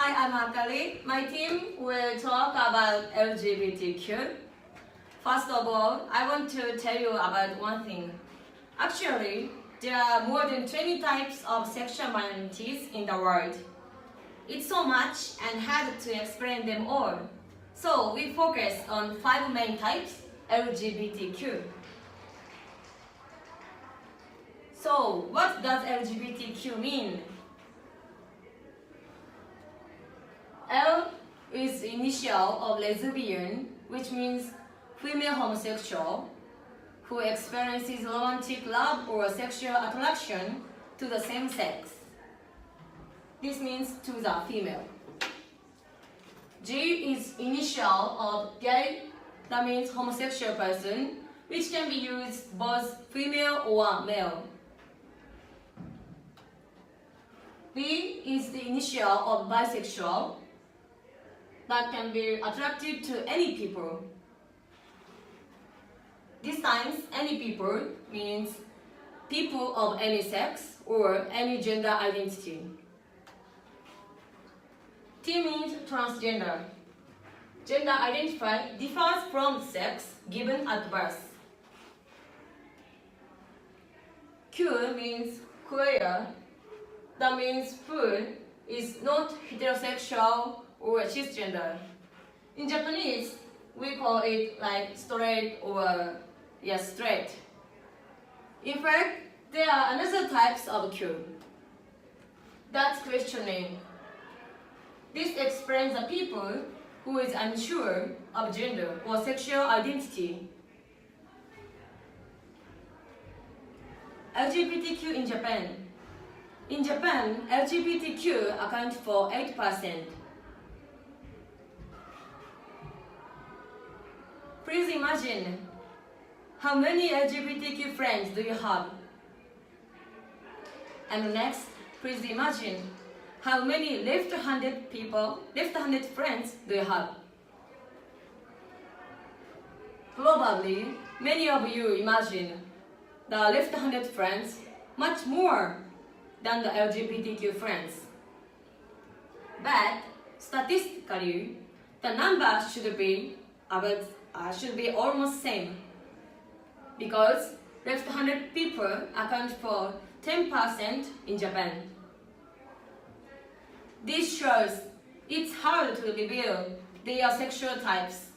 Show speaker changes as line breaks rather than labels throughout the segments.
Hi, I'm Akari. My team will talk about LGBTQ. First of all, I want to tell you about one thing. Actually, there are more than 20 types of sexual minorities in the world. It's so much and hard to explain them all. So we focus on 5 main types, LGBTQ. So what does LGBTQ mean? L is the initial of lesbian, which means female homosexual who experiences romantic love or sexual attraction to the same sex. This means to the female. G is initial of gay, that means homosexual person, which can be used both female or male. B is the initial of bisexual, that can be attracted to any people. This times, any people means people of any sex or any gender identity. T means transgender. Gender identified differs from sex given at birth. Q means queer. That means who is not heterosexual or cisgender. In Japanese, we call it like straight or straight. In fact, there are another types of Q. That's questioning. This explains the people who is unsure of gender or sexual identity. LGBTQ in Japan. In Japan, LGBTQ accounts for 8%. Please imagine, how many LGBTQ friends do you have? And next, please imagine, how many left-handed friends do you have? Probably, many of you imagine the left-handed friends much more than the LGBTQ friends. But statistically, the number should be almost same, because left-handed people account for 10% in Japan. This shows it's hard to reveal their sexual types.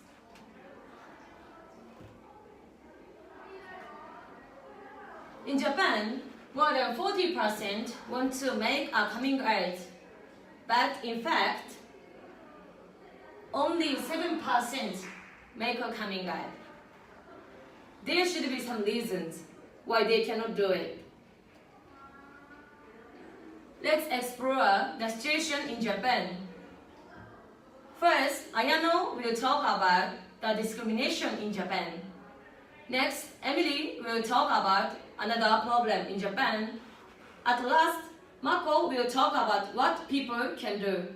In Japan, more than 40% want to make a coming out, but in fact, only 7% make a coming out. There should be some reasons why they cannot do it. Let's explore the situation in Japan. First, Ayano will talk about the discrimination in Japan. Next, Emily will talk about another problem in Japan. At last, Mako will talk about what people can do.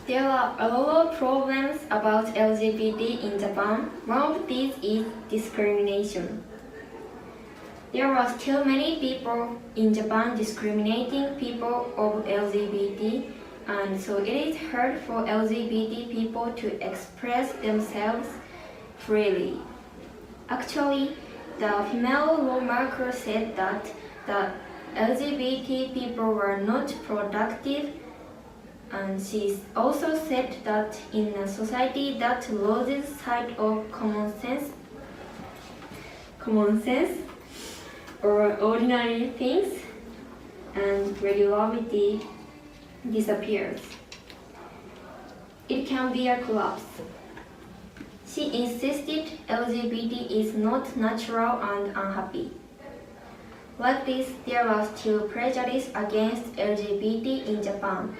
There are a lot of problems about LGBT in Japan. One of these is discrimination. There are still many people in Japan discriminating people of LGBT, and so it is hard for LGBT people to express themselves freely. Actually, the female lawmaker said that the LGBT people were not productive, and she also said that in a society that loses sight of common sense or ordinary things, and regularity disappears, it can be a collapse. She insisted LGBT is not natural and unhappy. Like this, there are still prejudice against LGBT in Japan.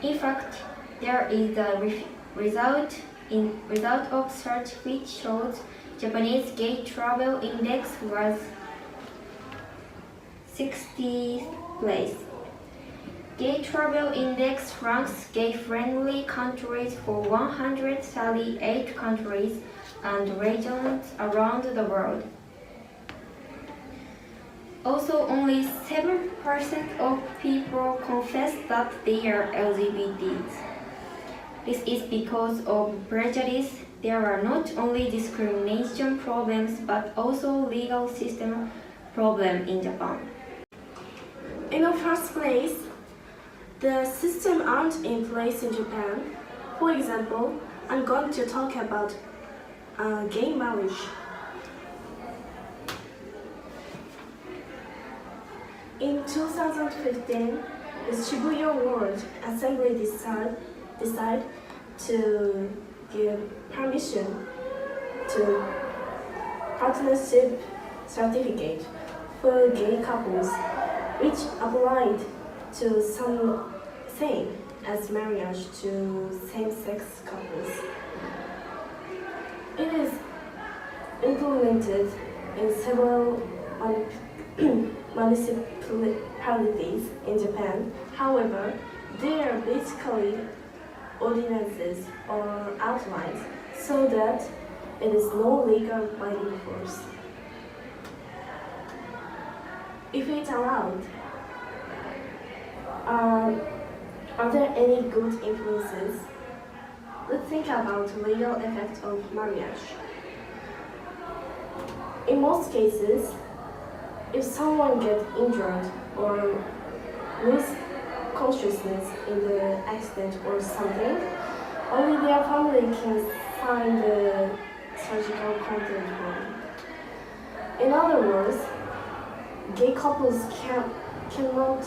In fact, there is a result of search which shows Japanese gay travel index was 60th place. Gay travel index ranks gay-friendly countries for 138 countries and regions around the world. Also, only 7% of people confess that they are LGBTs. This is because of prejudice. There are not only discrimination problems but also legal system problems in Japan.
In the first place, the system aren't in place in Japan. For example, I'm going to talk about gay marriage. In 2015, the Shibuya World Assembly decided to give permission to partnership certificate for gay couples, which applied to some same as marriage to same-sex couples. It is implemented in several municipalities in Japan. However, they are basically ordinances or outlines so that it is no legal binding force. If it's allowed, are there any good influences? Let's think about legal effects of marriage. In most cases, if someone gets injured or lose consciousness in the accident or something, only their family can sign the surgical consent form. In other words, gay couples cannot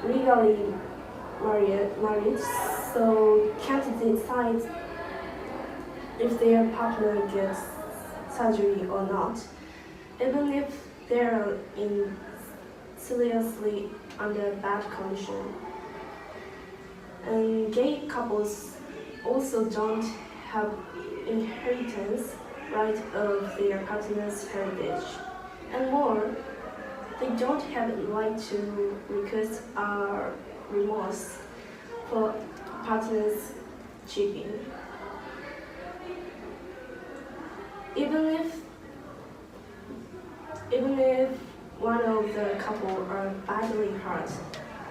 legally marry, so can't decide if their partner gets surgery or not, even if they're in seriously under bad condition. And gay couples also don't have inheritance right of their partner's heritage. And more, they don't have the right to request remorse for partner's cheating. Even if one of the couple are badly hurt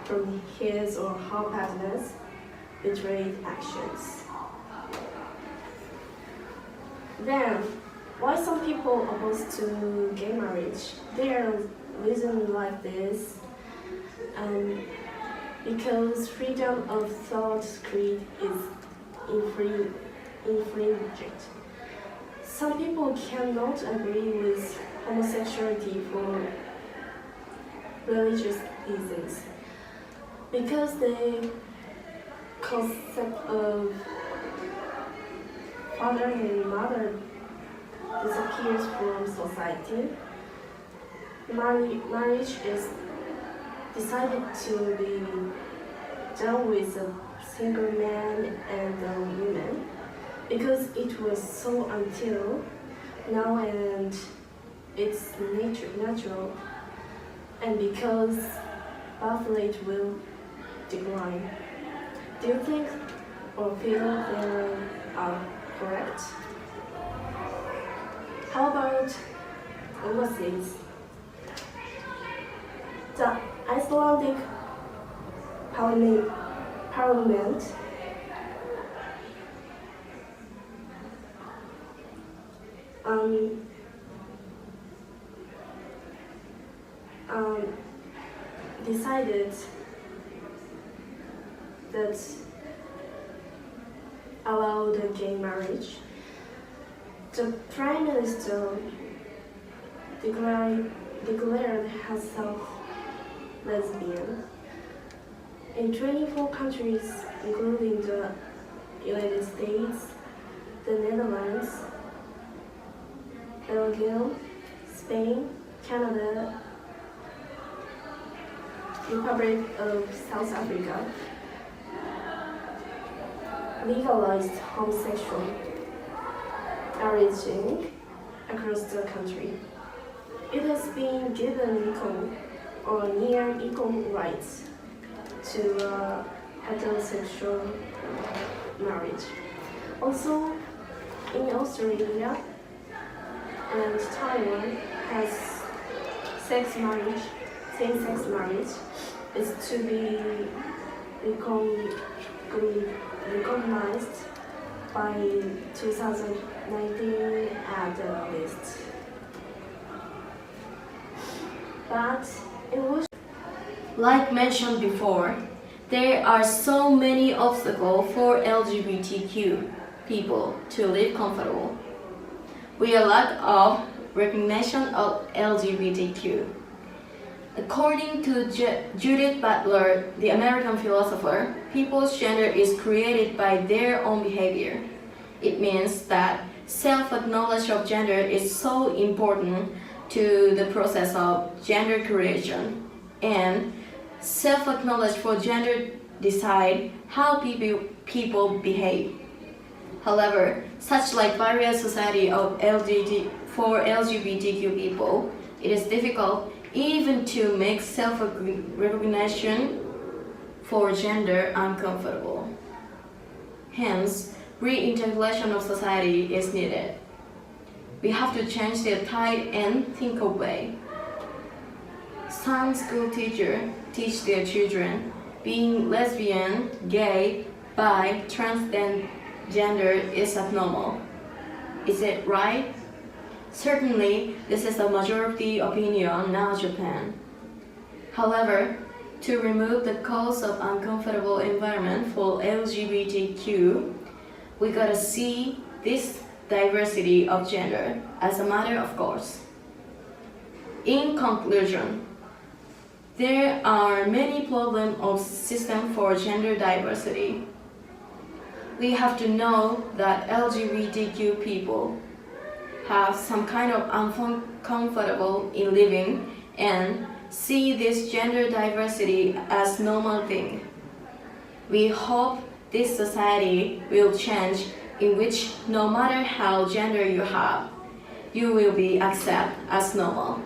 from his or her partner's betrayed actions. Then, why some people opposed to gay marriage? There are reasons like this, because freedom of thought creed is infringed. Some people cannot agree with homosexuality for religious reasons because the concept of father and mother disappears from society. Marriage is decided to be done with a single man and a woman because it was so until now and it's natural, and because birth rate will decline. Do you think or feel they are correct? How about overseas? The Icelandic Parliament decided that allowed gay marriage. The Prime Minister declared herself lesbian. In 24 countries, including the United States, the Netherlands, Belgium, Spain, Canada, Republic of South Africa, legalized homosexual marriage across the country. It has been given equal or near equal rights to heterosexual marriage. Also, in Australia and Taiwan has same-sex marriage is to be recognized by 2019 at the least. But it was
Like mentioned before, there are so many obstacles for LGBTQ people to live comfortable. We are lack of recognition of LGBTQ. According to Judith Butler, the American philosopher, people's gender is created by their own behavior. It means that self-acknowledge of gender is so important to the process of gender creation, and self-acknowledge for gender decide how people behave. However, such like various society of for LGBTQ people, it is difficult even to make self-recognition for gender uncomfortable. Hence, reintegration of society is needed. We have to change the tide and think of way. Some school teachers teach their children being lesbian, gay, bi, transgender is abnormal. Is it right? Certainly, this is a majority opinion now in Japan. However, to remove the cause of uncomfortable environment for LGBTQ, we gotta see this diversity of gender as a matter of course. In conclusion, there are many problems of system for gender diversity. We have to know that LGBTQ people have some kind of uncomfortable in living and see this gender diversity as normal thing. We hope this society will change in which no matter how gender you have, you will be accepted as normal.